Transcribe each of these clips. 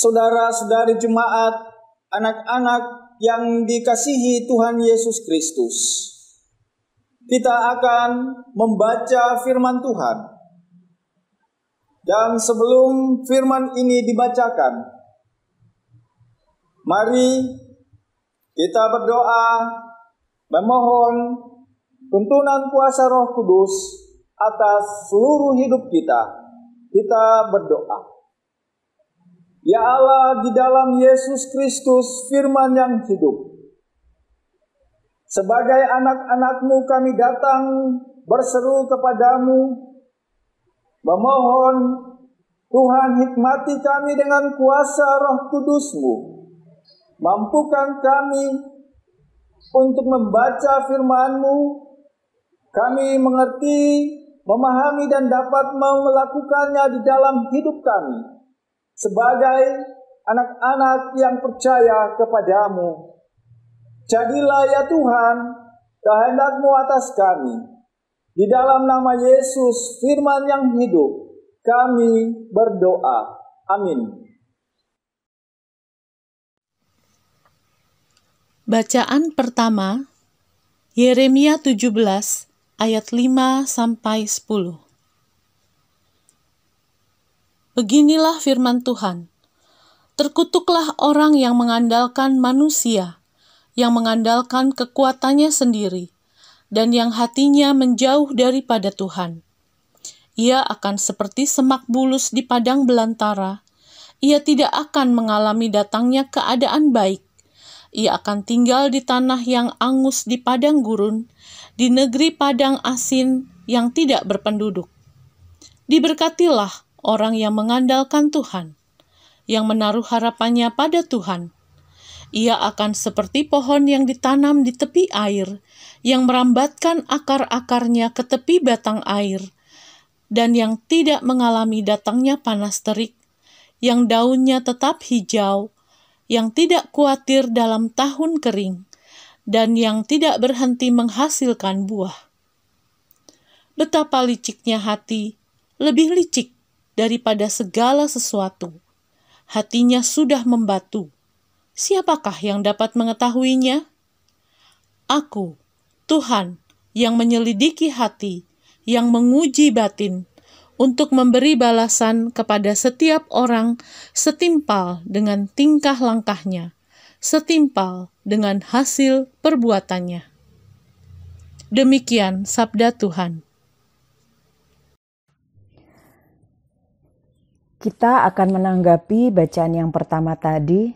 saudara-saudari jemaat, anak-anak yang dikasihi Tuhan Yesus Kristus. Kita akan membaca firman Tuhan. Dan sebelum firman ini dibacakan, mari kita berdoa memohon tuntunan kuasa Roh Kudus atas seluruh hidup kita. Kita berdoa. Ya Allah, di dalam Yesus Kristus firman yang hidup, sebagai anak-anak-Mu kami datang berseru kepadamu, memohon Tuhan hikmati kami dengan kuasa Roh Kudus-Mu. Mampukan kami untuk membaca firman-Mu, kami mengerti, memahami dan dapat melakukannya di dalam hidup kami sebagai anak-anak yang percaya kepadamu. Jadilah ya Tuhan kehendak-Mu atas kami. Di dalam nama Yesus firman yang hidup kami berdoa. Amin. Bacaan pertama, Yeremia 17 ayat 5-10. Beginilah firman Tuhan. Terkutuklah orang yang mengandalkan manusia, yang mengandalkan kekuatannya sendiri, dan yang hatinya menjauh daripada Tuhan. Ia akan seperti semak bulus di padang belantara. Ia tidak akan mengalami datangnya keadaan baik. Ia akan tinggal di tanah yang angus di padang gurun, di negeri padang asin yang tidak berpenduduk. Diberkatilah orang yang mengandalkan Tuhan, yang menaruh harapannya pada Tuhan. Ia akan seperti pohon yang ditanam di tepi air, yang merambatkan akar-akarnya ke tepi batang air, dan yang tidak mengalami datangnya panas terik, yang daunnya tetap hijau, yang tidak khawatir dalam tahun kering, dan yang tidak berhenti menghasilkan buah. Betapa liciknya hati, lebih licik daripada segala sesuatu. Hatinya sudah membatu. Siapakah yang dapat mengetahuinya? Aku, Tuhan, yang menyelidiki hati, yang menguji batin, untuk memberi balasan kepada setiap orang setimpal dengan tingkah langkahnya, setimpal dengan hasil perbuatannya. Demikian sabda Tuhan. Kita akan menanggapi bacaan yang pertama tadi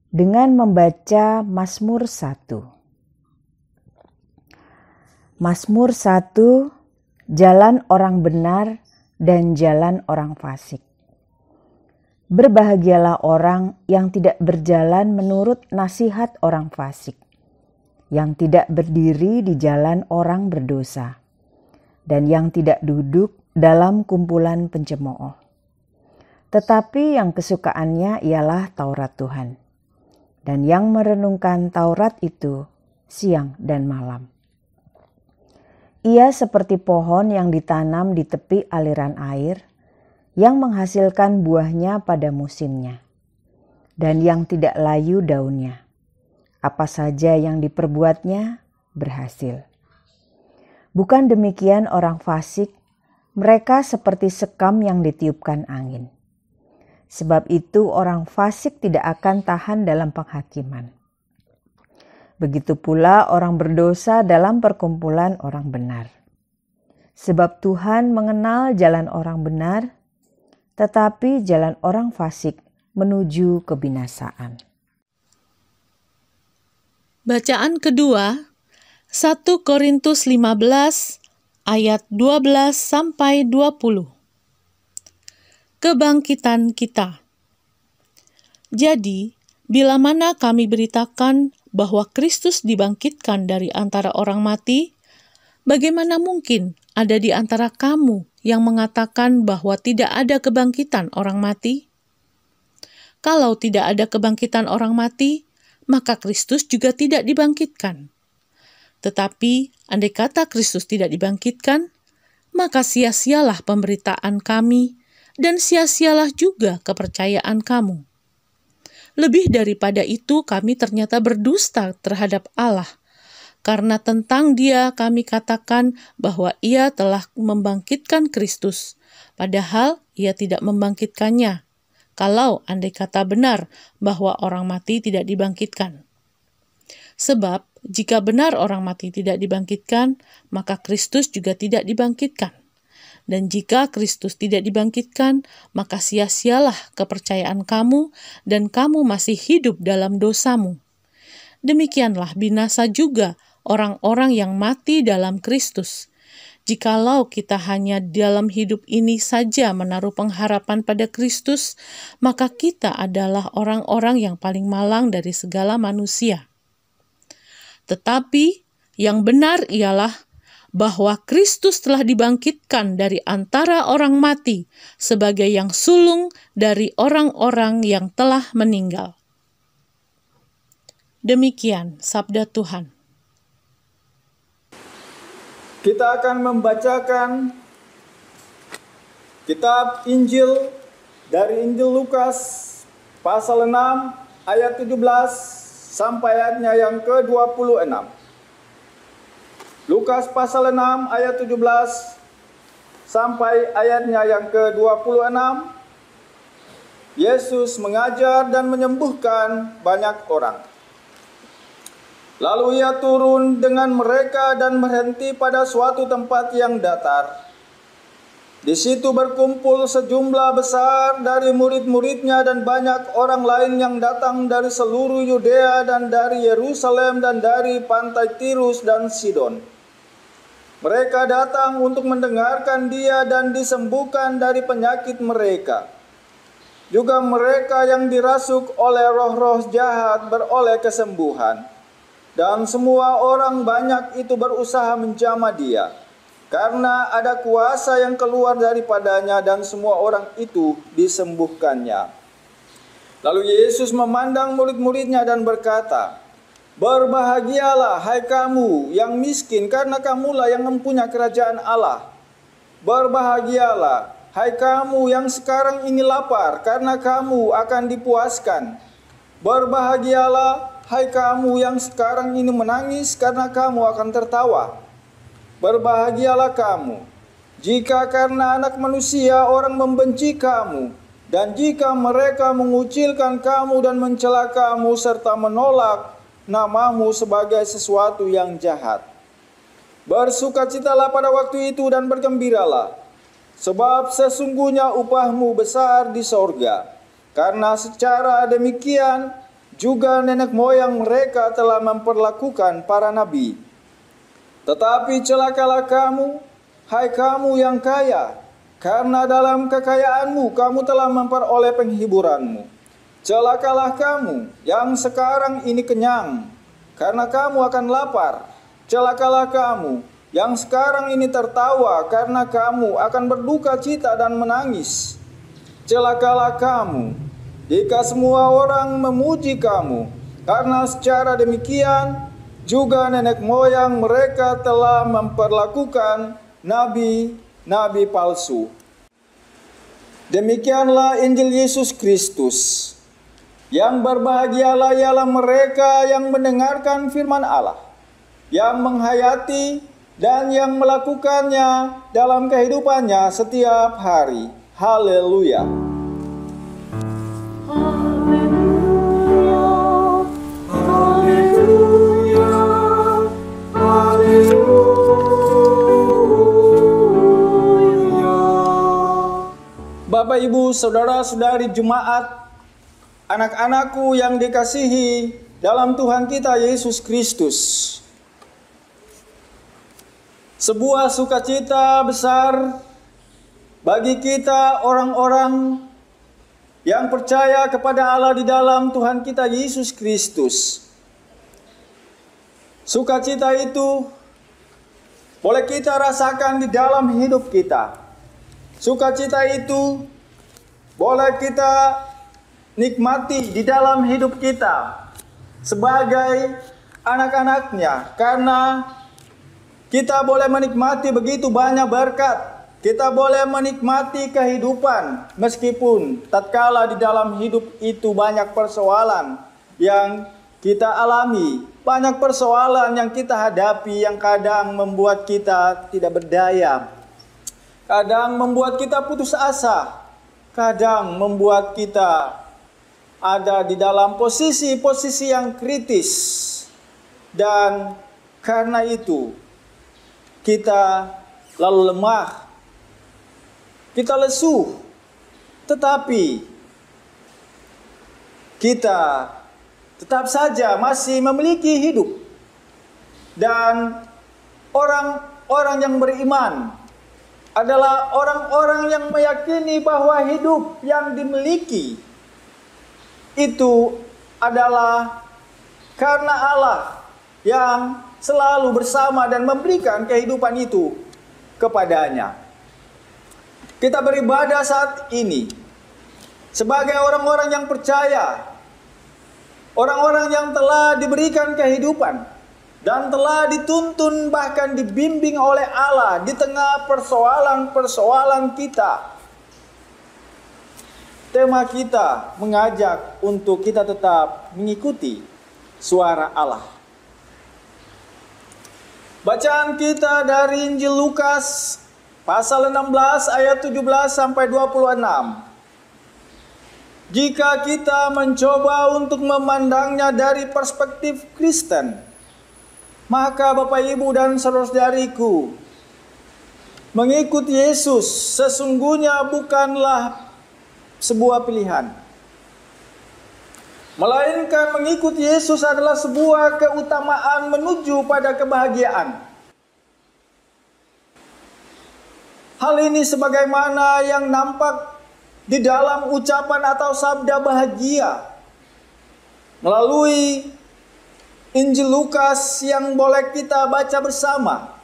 dengan membaca Mazmur 1. Mazmur 1, jalan orang benar dan jalan orang fasik. Berbahagialah orang yang tidak berjalan menurut nasihat orang fasik, yang tidak berdiri di jalan orang berdosa, dan yang tidak duduk dalam kumpulan pencemooh. Tetapi yang kesukaannya ialah Taurat Tuhan, dan yang merenungkan Taurat itu siang dan malam. Ia seperti pohon yang ditanam di tepi aliran air, yang menghasilkan buahnya pada musimnya, dan yang tidak layu daunnya. Apa saja yang diperbuatnya berhasil. Bukan demikian orang fasik, mereka seperti sekam yang ditiupkan angin. Sebab itu orang fasik tidak akan tahan dalam penghakiman. Begitu pula orang berdosa dalam perkumpulan orang benar. Sebab Tuhan mengenal jalan orang benar, tetapi jalan orang fasik menuju kebinasaan. Bacaan kedua, 1 Korintus 15 ayat 12-20. Kebangkitan kita. Jadi, bila mana kami beritakan bahwa Kristus dibangkitkan dari antara orang mati, bagaimana mungkin ada di antara kamu yang mengatakan bahwa tidak ada kebangkitan orang mati? Kalau tidak ada kebangkitan orang mati, maka Kristus juga tidak dibangkitkan. Tetapi, andai kata Kristus tidak dibangkitkan, maka sia-sialah pemberitaan kami, dan sia-sialah juga kepercayaan kamu. Lebih daripada itu, kami ternyata berdusta terhadap Allah. Karena tentang Dia kami katakan bahwa Ia telah membangkitkan Kristus, padahal Ia tidak membangkitkannya. Kalau andai kata benar bahwa orang mati tidak dibangkitkan. Sebab jika benar orang mati tidak dibangkitkan, maka Kristus juga tidak dibangkitkan. Dan jika Kristus tidak dibangkitkan, maka sia-sialah kepercayaan kamu dan kamu masih hidup dalam dosamu. Demikianlah binasa juga orang-orang yang mati dalam Kristus. Jikalau kita hanya dalam hidup ini saja menaruh pengharapan pada Kristus, maka kita adalah orang-orang yang paling malang dari segala manusia. Tetapi yang benar ialah bahwa Kristus telah dibangkitkan dari antara orang mati sebagai yang sulung dari orang-orang yang telah meninggal. Demikian sabda Tuhan. Kita akan membacakan kitab Injil dari Injil Lukas pasal 6 ayat 17 sampai ayatnya yang ke-26. Lukas pasal 6 ayat 17 sampai ayatnya yang ke-26. Yesus mengajar dan menyembuhkan banyak orang. Lalu Ia turun dengan mereka dan berhenti pada suatu tempat yang datar. Di situ berkumpul sejumlah besar dari murid-muridnya dan banyak orang lain yang datang dari seluruh Yudea dan dari Yerusalem dan dari pantai Tirus dan Sidon. Mereka datang untuk mendengarkan Dia dan disembuhkan dari penyakit mereka. Juga mereka yang dirasuk oleh roh-roh jahat beroleh kesembuhan. Dan semua orang banyak itu berusaha menjamah Dia, karena ada kuasa yang keluar daripadanya dan semua orang itu disembuhkannya. Lalu Yesus memandang murid-muridnya dan berkata, "Berbahagialah hai kamu yang miskin, karena kamulah yang mempunyai kerajaan Allah. Berbahagialah hai kamu yang sekarang ini lapar, karena kamu akan dipuaskan. Berbahagialah hai kamu yang sekarang ini menangis, karena kamu akan tertawa. Berbahagialah kamu jika karena Anak Manusia orang membenci kamu, dan jika mereka mengucilkan kamu dan mencela kamu serta menolak namamu sebagai sesuatu yang jahat. Bersukacitalah pada waktu itu dan bergembiralah, sebab sesungguhnya upahmu besar di sorga. Karena secara demikian juga nenek moyang mereka telah memperlakukan para nabi. Tetapi celakalah kamu, hai kamu yang kaya, karena dalam kekayaanmu kamu telah memperoleh penghiburanmu. Celakalah kamu yang sekarang ini kenyang, karena kamu akan lapar. Celakalah kamu yang sekarang ini tertawa, karena kamu akan berduka cita dan menangis. Celakalah kamu jika semua orang memuji kamu, karena secara demikian juga nenek moyang mereka telah memperlakukan nabi-nabi palsu." Demikianlah Injil Yesus Kristus. Yang berbahagialah ialah mereka yang mendengarkan firman Allah, yang menghayati dan yang melakukannya dalam kehidupannya setiap hari. Haleluya. Bapak, Ibu, Saudara-saudari jemaat, anak-anakku yang dikasihi dalam Tuhan kita Yesus Kristus. Sebuah sukacita besar bagi kita orang-orang yang percaya kepada Allah di dalam Tuhan kita Yesus Kristus. Sukacita itu boleh kita rasakan di dalam hidup kita. Sukacita itu boleh kita nikmati di dalam hidup kita sebagai anak-anaknya, karena kita boleh menikmati begitu banyak berkat kita boleh menikmati kehidupan meskipun tatkala di dalam hidup itu banyak persoalan yang kita alami, banyak persoalan yang kita hadapi yang kadang membuat kita tidak berdaya, kadang membuat kita putus asa, kadang membuat kita ada di dalam posisi-posisi yang kritis. Dan karena itu kita lalu lemah, kita lesu, tetapi kita tetap saja masih memiliki hidup. Dan orang-orang yang beriman adalah orang-orang yang meyakini bahwa hidup yang dimiliki itu adalah karena Allah yang selalu bersama dan memberikan kehidupan itu kepadanya. Kita beribadah saat ini sebagai orang-orang yang percaya, orang-orang yang telah diberikan kehidupan dan telah dituntun bahkan dibimbing oleh Allah di tengah persoalan-persoalan kita. Tema kita mengajak untuk kita tetap mengikuti suara Allah. Bacaan kita dari Injil Lukas pasal 16 ayat 17 sampai 26. Jika kita mencoba untuk memandangnya dari perspektif Kristen, maka Bapak Ibu dan saudara-saudariku, mengikuti Yesus sesungguhnya bukanlah sebuah pilihan, melainkan mengikuti Yesus adalah sebuah keutamaan menuju pada kebahagiaan. Hal ini sebagaimana yang nampak di dalam ucapan atau sabda bahagia melalui Injil Lukas yang boleh kita baca bersama.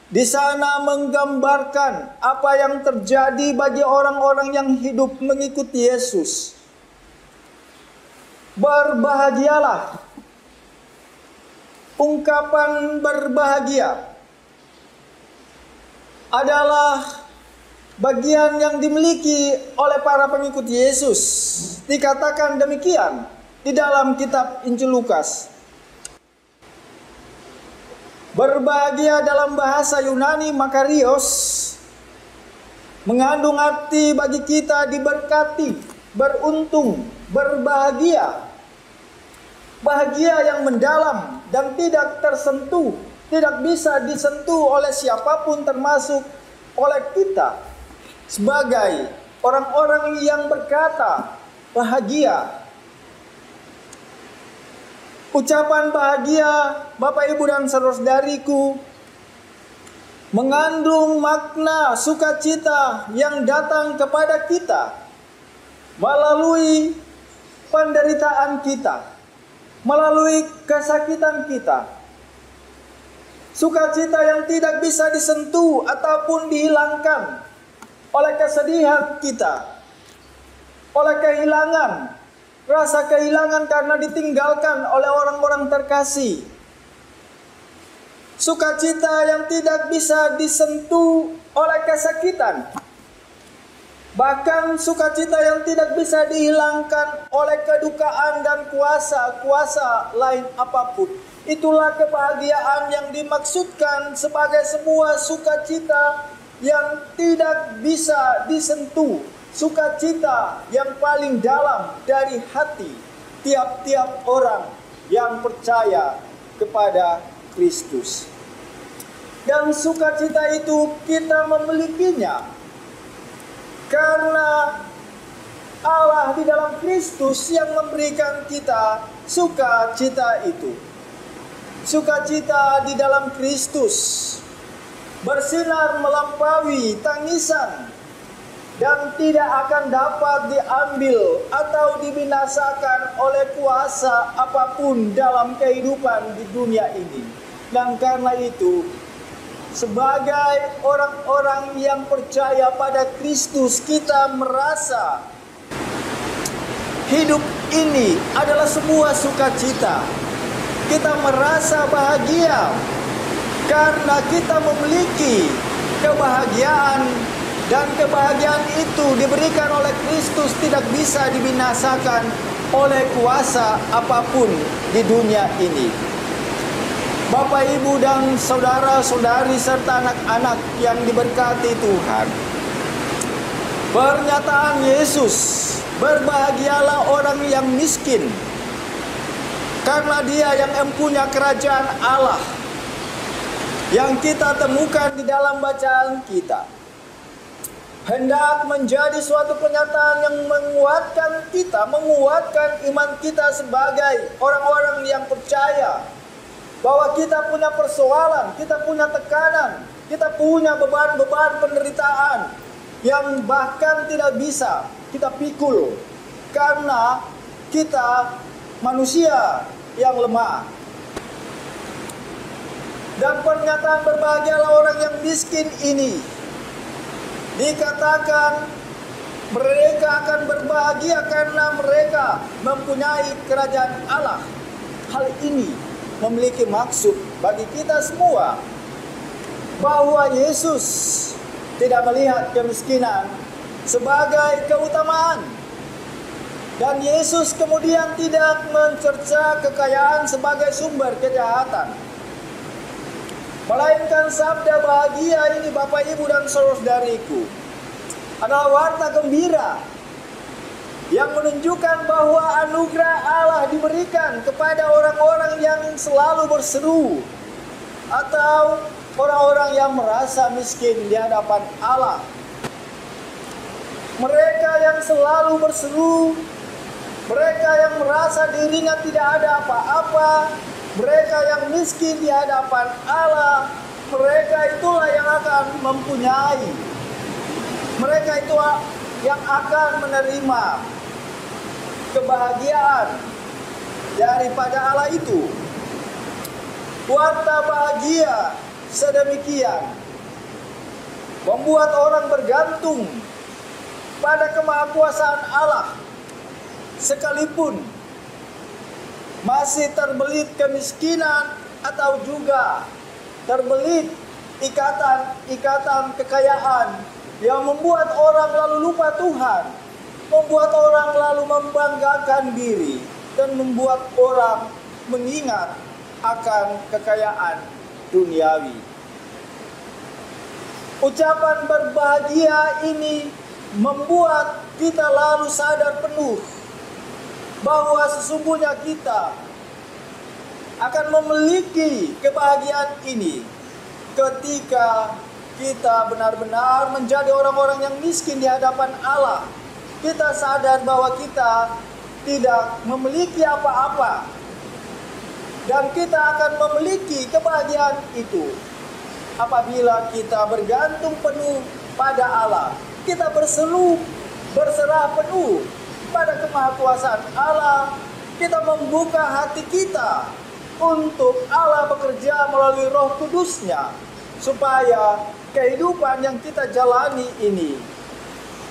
Di sana menggambarkan apa yang terjadi bagi orang-orang yang hidup mengikuti Yesus. Berbahagialah. Ungkapan berbahagia adalah bagian yang dimiliki oleh para pengikut Yesus. Dikatakan demikian di dalam kitab Injil Lukas. Berbahagia dalam bahasa Yunani makarios mengandung arti bagi kita diberkati, beruntung, berbahagia. Bahagia yang mendalam dan tidak tersentuh, tidak bisa disentuh oleh siapapun termasuk oleh kita sebagai orang-orang yang berkata bahagia. Ucapan bahagia Bapak Ibu dan saudara-saudariku mengandung makna sukacita yang datang kepada kita melalui penderitaan kita, melalui kesakitan kita. Sukacita yang tidak bisa disentuh ataupun dihilangkan oleh kesedihan kita, oleh kehilangan, rasa kehilangan karena ditinggalkan oleh orang-orang terkasih. Sukacita yang tidak bisa disentuh oleh kesakitan. Bahkan sukacita yang tidak bisa dihilangkan oleh kedukaan dan kuasa-kuasa lain apapun. Itulah kebahagiaan yang dimaksudkan sebagai sebuah sukacita yang tidak bisa disentuh. Sukacita yang paling dalam dari hati tiap-tiap orang yang percaya kepada Kristus. Dan sukacita itu kita memilikinya karena Allah di dalam Kristus yang memberikan kita sukacita itu. Sukacita di dalam Kristus bersinar melampaui tangisan dan tidak akan dapat diambil atau dibinasakan oleh kuasa apapun dalam kehidupan di dunia ini. Dan karena itu, sebagai orang-orang yang percaya pada Kristus, kita merasa hidup ini adalah sebuah sukacita. Kita merasa bahagia karena kita memiliki kebahagiaan, dan kebahagiaan itu diberikan oleh Kristus tidak bisa dibinasakan oleh kuasa apapun di dunia ini. Bapak, Ibu, dan saudara-saudari serta anak-anak yang diberkati Tuhan, pernyataan Yesus, berbahagialah orang yang miskin, karena dia yang mempunyai kerajaan Allah, yang kita temukan di dalam bacaan kita, hendak menjadi suatu pernyataan yang menguatkan kita, menguatkan iman kita sebagai orang-orang yang percaya bahwa kita punya persoalan, kita punya tekanan, kita punya beban-beban penderitaan yang bahkan tidak bisa kita pikul karena kita manusia yang lemah. Dan pernyataan berbahagialah orang yang miskin ini dikatakan mereka akan berbahagia karena mereka mempunyai kerajaan Allah. Hal ini memiliki maksud bagi kita semua bahwa Yesus tidak melihat kemiskinan sebagai keutamaan, dan Yesus kemudian tidak mencerca kekayaan sebagai sumber kejahatan, melainkan sabda bahagia ini, Bapak, Ibu, dan saudara-saudariku, adalah warta gembira yang menunjukkan bahwa anugerah Allah diberikan kepada orang-orang yang selalu berseru atau orang-orang yang merasa miskin di hadapan Allah. Mereka yang selalu berseru, mereka yang merasa dirinya tidak ada apa-apa, mereka yang miskin di hadapan Allah, mereka itulah yang akan mempunyai, mereka itu yang akan menerima kebahagiaan daripada Allah itu. Warta bahagia sedemikian membuat orang bergantung pada kemahakuasaan Allah, sekalipun masih terbelit kemiskinan atau juga terbelit ikatan-ikatan kekayaan yang membuat orang lalu lupa Tuhan, membuat orang lalu membanggakan diri, dan membuat orang mengingat akan kekayaan duniawi. Ucapan berbahagia ini membuat kita lalu sadar penuh bahwa sesungguhnya kita akan memiliki kebahagiaan ini ketika kita benar-benar menjadi orang-orang yang miskin di hadapan Allah. Kita sadar bahwa kita tidak memiliki apa-apa, dan kita akan memiliki kebahagiaan itu apabila kita bergantung penuh pada Allah. Kita berserah penuh pada kemahakuasaan Allah. Kita membuka hati kita untuk Allah bekerja melalui Roh Kudus-Nya, supaya kehidupan yang kita jalani ini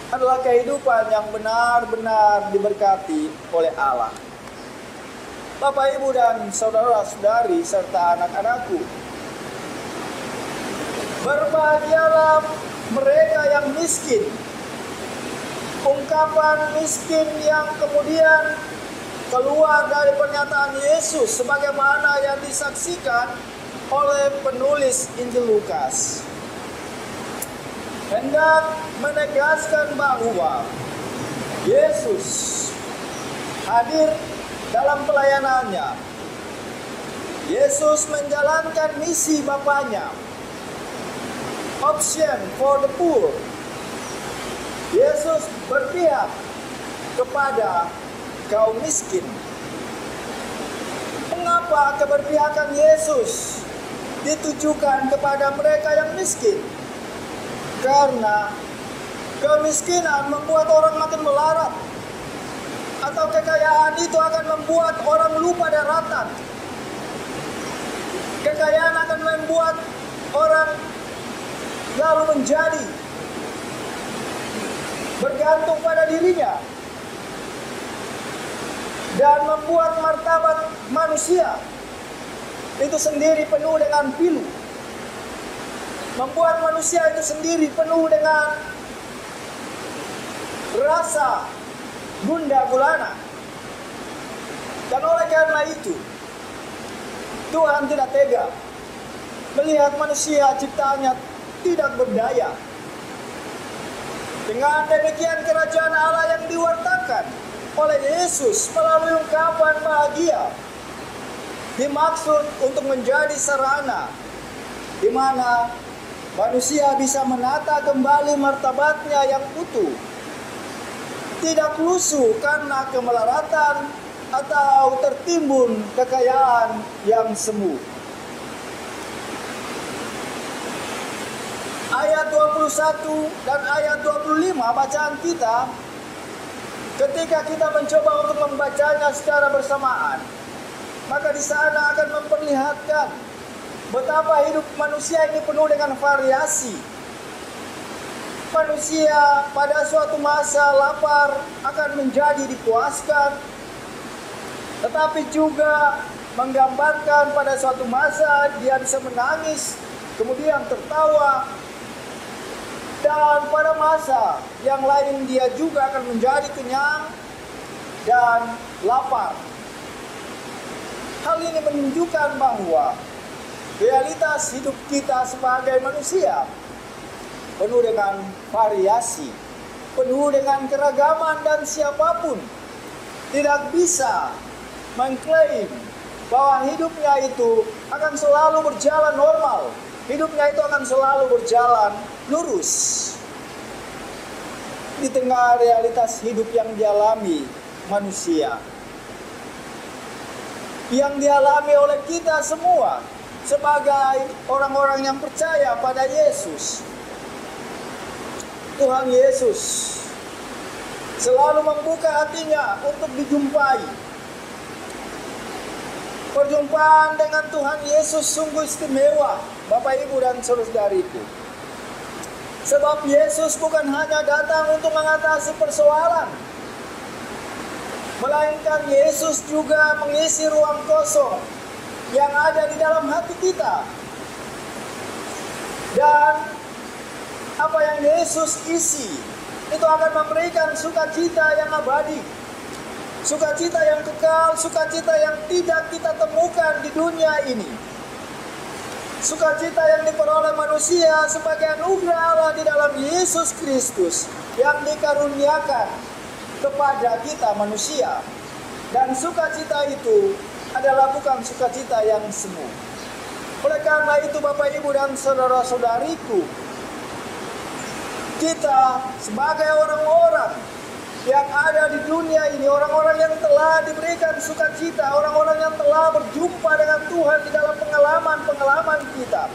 adalah kehidupan yang benar-benar diberkati oleh Allah. Bapak, Ibu, dan saudara-saudari serta anak-anakku, berbahagialah mereka yang miskin. Ungkapan miskin yang kemudian keluar dari pernyataan Yesus sebagaimana yang disaksikan oleh penulis Injil Lukas hendak menegaskan bahwa Yesus hadir dalam pelayanannya. Yesus menjalankan misi Bapaknya, option for the poor. Yesus berpihak kepada kaum miskin. Mengapa keberpihakan Yesus ditujukan kepada mereka yang miskin? Karena kemiskinan membuat orang makin melarat, atau kekayaan itu akan membuat orang lupa daratan. Kekayaan akan membuat orang lalu menjadi bergantung pada dirinya dan membuat martabat manusia itu sendiri penuh dengan pilu. membuat manusia itu sendiri penuh dengan rasa gundah gulana. Dan oleh karena itu, Tuhan tidak tega melihat manusia ciptaannya tidak berdaya. Dengan demikian kerajaan Allah yang diwartakan oleh Yesus melalui ungkapan bahagia dimaksud untuk menjadi sarana di mana manusia bisa menata kembali martabatnya yang utuh, tidak lusuh karena kemelaratan atau tertimbun kekayaan yang semu. Ayat 21 dan ayat 25 bacaan kita, ketika kita mencoba untuk membacanya secara bersamaan, maka di sana akan memperlihatkan betapa hidup manusia ini penuh dengan variasi. Manusia pada suatu masa lapar akan menjadi dipuaskan, tetapi juga menggambarkan pada suatu masa dia bisa menangis, kemudian tertawa. Dan pada masa yang lain dia juga akan menjadi kenyang dan lapar. Hal ini menunjukkan bahwa realitas hidup kita sebagai manusia penuh dengan variasi, penuh dengan keragaman, dan siapapun tidak bisa mengklaim bahwa hidupnya itu akan selalu berjalan normal. Hidupnya itu akan selalu berjalan lurus. Di tengah realitas hidup yang dialami manusia, yang dialami oleh kita semua sebagai orang-orang yang percaya pada Yesus. Tuhan Yesus selalu membuka hatinya untuk dijumpai. Perjumpaan dengan Tuhan Yesus sungguh istimewa, Bapak, Ibu, dan saudara-saudariku. Sebab Yesus bukan hanya datang untuk mengatasi persoalan, melainkan Yesus juga mengisi ruang kosong yang ada di dalam hati kita. Dan apa yang Yesus isi itu akan memberikan sukacita yang abadi, sukacita yang kekal, sukacita yang tidak kita temukan di dunia ini. Sukacita yang diperoleh manusia sebagai anugerah Allah di dalam Yesus Kristus yang dikaruniakan kepada kita manusia. Dan sukacita itu adalah bukan sukacita yang semu. Oleh karena itu, Bapak, Ibu, dan saudara-saudariku, kita sebagai orang-orang yang ada di dunia ini, orang-orang yang telah diberikan sukacita, orang-orang yang telah berjumpa dengan Tuhan di dalam pengalaman-pengalaman kita,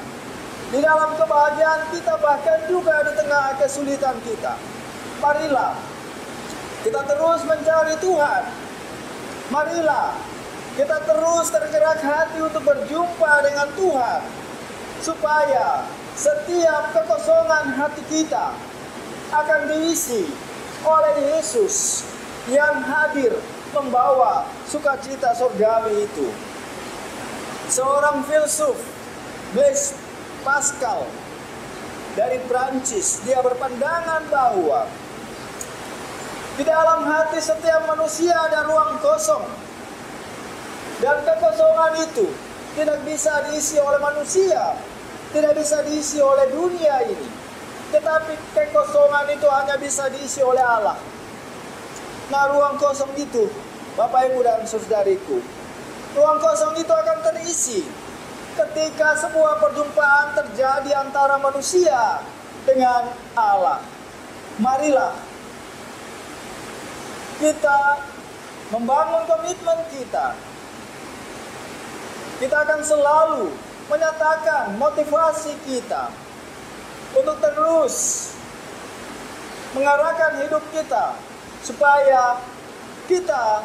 di dalam kebahagiaan kita, bahkan juga di tengah kesulitan kita. Marilah kita terus mencari Tuhan. Marilah kita terus tergerak hati untuk berjumpa dengan Tuhan, supaya setiap kekosongan hati kita akan diisi oleh Yesus yang hadir membawa sukacita surgawi itu. Seorang filsuf, Blaise Pascal dari Prancis, dia berpandangan bahwa di dalam hati setiap manusia ada ruang kosong, dan kekosongan itu tidak bisa diisi oleh manusia, tidak bisa diisi oleh dunia ini, tetapi kekosongan itu hanya bisa diisi oleh Allah. Nah, ruang kosong itu, Bapak, Ibu, dan saudariku, ruang kosong itu akan terisi ketika sebuah perjumpaan terjadi antara manusia dengan Allah. Marilah kita membangun komitmen kita. Kita akan selalu menyatakan motivasi kita untuk terus mengarahkan hidup kita, supaya kita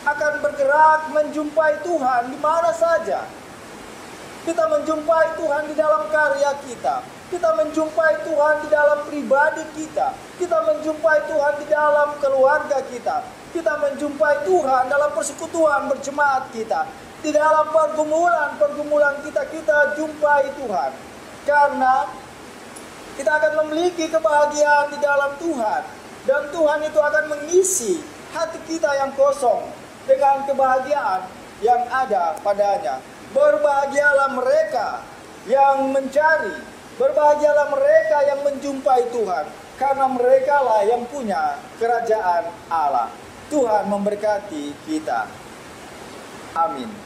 akan bergerak menjumpai Tuhan di mana saja. Kita menjumpai Tuhan di dalam karya kita, kita menjumpai Tuhan di dalam pribadi kita, kita menjumpai Tuhan di dalam keluarga kita, kita menjumpai Tuhan dalam persekutuan berjemaat kita, di dalam pergumulan kita jumpai Tuhan. Karena Kita akan memiliki kebahagiaan di dalam Tuhan. Dan Tuhan itu akan mengisi hati kita yang kosong dengan kebahagiaan yang ada padanya. Berbahagialah mereka yang mencari, berbahagialah mereka yang menjumpai Tuhan, karena mereka lah yang punya kerajaan Allah. Tuhan memberkati kita. Amin.